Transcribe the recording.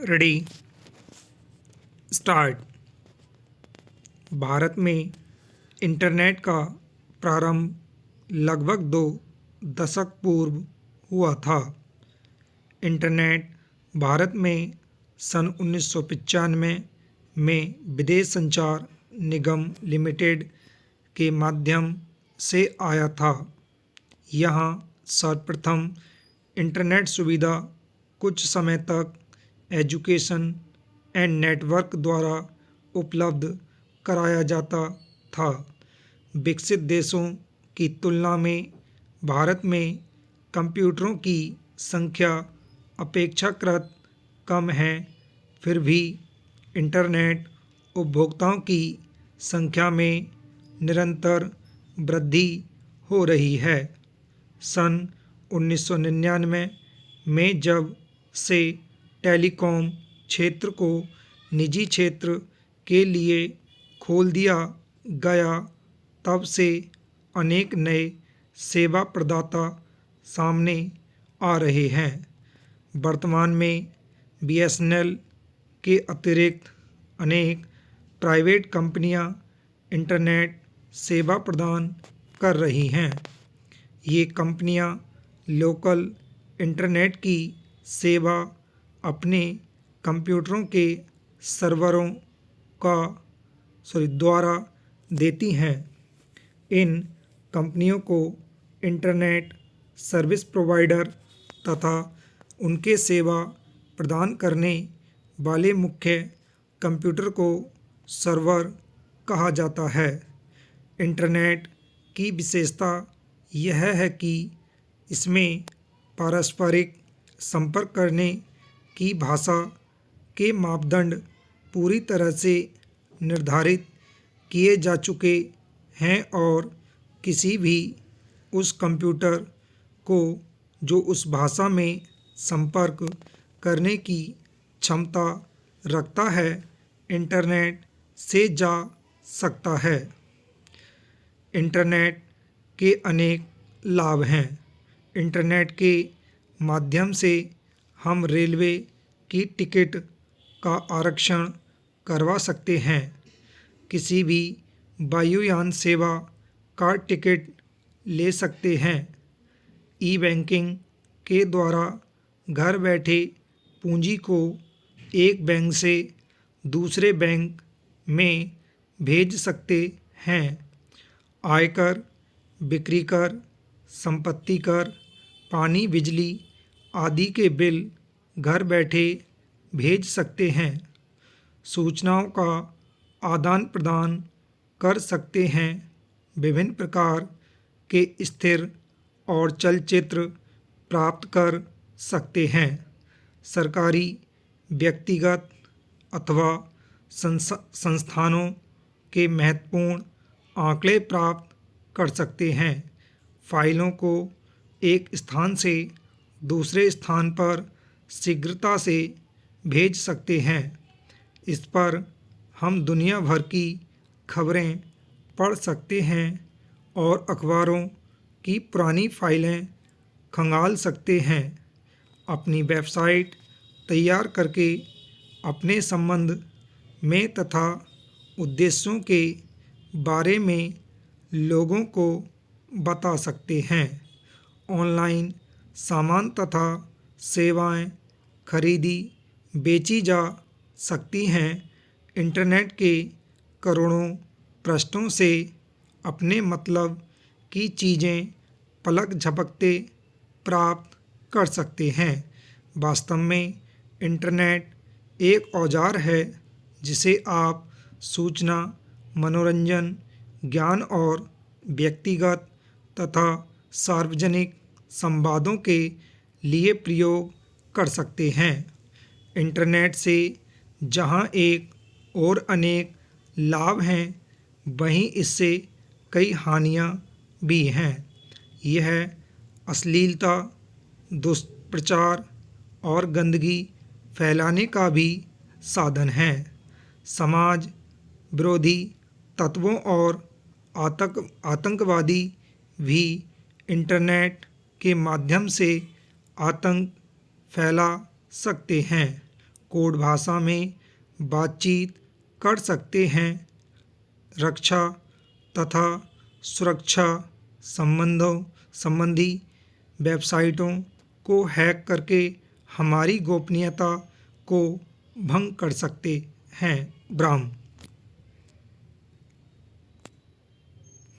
Ready start. Bharat में internet का प्रारंभ लगभग 2 दशक पूर्व हुआ था। इंटरनेट भारत में सन 1995 में विदेश संचार निगम लिमिटेड के माध्यम से आया था। यहाँ सर्वप्रथम इंटरनेट सुविधा कुछ समय तक एजुकेशन एंड नेटवर्क द्वारा उपलब्ध कराया जाता था। विकसित देशों की तुलना में भारत में कंप्यूटरों की संख्या अपेक्षाकृत कम है, फिर भी इंटरनेट उपभोक्ताओं की संख्या में निरंतर वृद्धि हो रही है। सन 1999 में जब से टेलीकॉम क्षेत्र को निजी क्षेत्र के लिए खोल दिया गया, तब से अनेक नए सेवा प्रदाता सामने आ रहे हैं। वर्तमान में BSNL के अतिरिक्त अनेक प्राइवेट कंपनियां इंटरनेट सेवा प्रदान कर रही हैं। ये कंपनियां लोकल इंटरनेट की सेवा अपने कंप्यूटरों के सर्वरों द्वारा देती हैं। इन कंपनियों को इंटरनेट सर्विस प्रोवाइडर तथा उनके सेवा प्रदान करने वाले मुख्य कंप्यूटर को सर्वर कहा जाता है। इंटरनेट की विशेषता यह है कि इसमें पारस्परिक संपर्क करने की भाषा के मापदंड पूरी तरह से निर्धारित किए जा चुके हैं और किसी भी उस कंप्यूटर को जो उस भाषा में संपर्क करने की क्षमता रखता है, इंटरनेट से जा सकता है। इंटरनेट के अनेक लाभ हैं। इंटरनेट के माध्यम से हम रेलवे की टिकट का आरक्षण करवा सकते हैं, किसी भी वायुयान सेवा का टिकट ले सकते हैं, ई-बैंकिंग के द्वारा घर बैठे पूंजी को एक बैंक से दूसरे बैंक में भेज सकते हैं, आयकर, बिक्री कर, संपत्ति कर, पानी बिजली आदि के बिल घर बैठे भेज सकते हैं, सूचनाओं का आदान प्रदान कर सकते हैं, विभिन्न प्रकार के स्थिर और चलचित्र प्राप्त कर सकते हैं, सरकारी, व्यक्तिगत अथवा संस्थानों के महत्वपूर्ण आंकड़े प्राप्त कर सकते हैं, फाइलों को एक स्थान से दूसरे स्थान पर शीघ्रता से भेज सकते हैं। इस पर हम दुनिया भर की खबरें पढ़ सकते हैं और अखबारों की पुरानी फाइलें खंगाल सकते हैं। अपनी वेबसाइट तैयार करके अपने संबंध में तथा उद्देश्यों के बारे में लोगों को बता सकते हैं। ऑनलाइन सामान तथा सेवाएं खरीदी बेची जा सकती हैं। इंटरनेट के करोड़ों पृष्ठों से अपने मतलब की चीज़ें पलक झपकते प्राप्त कर सकते हैं। वास्तव में इंटरनेट एक औजार है जिसे आप सूचना, मनोरंजन, ज्ञान और व्यक्तिगत तथा सार्वजनिक संवादों के लिए प्रयोग कर सकते हैं। इंटरनेट से जहां एक और अनेक लाभ हैं, वहीं इससे कई हानियां भी हैं। यह अश्लीलता, दुष्प्रचार और गंदगी फैलाने का भी साधन है। समाज विरोधी तत्वों और आतंकवादी भी इंटरनेट के माध्यम से आतंक फैला सकते हैं। कोड भाषा में बातचीत कर सकते हैं। रक्षा तथा सुरक्षा संबंधी वेबसाइटों को हैक करके हमारी गोपनीयता को भंग कर सकते हैं। ब्राह्म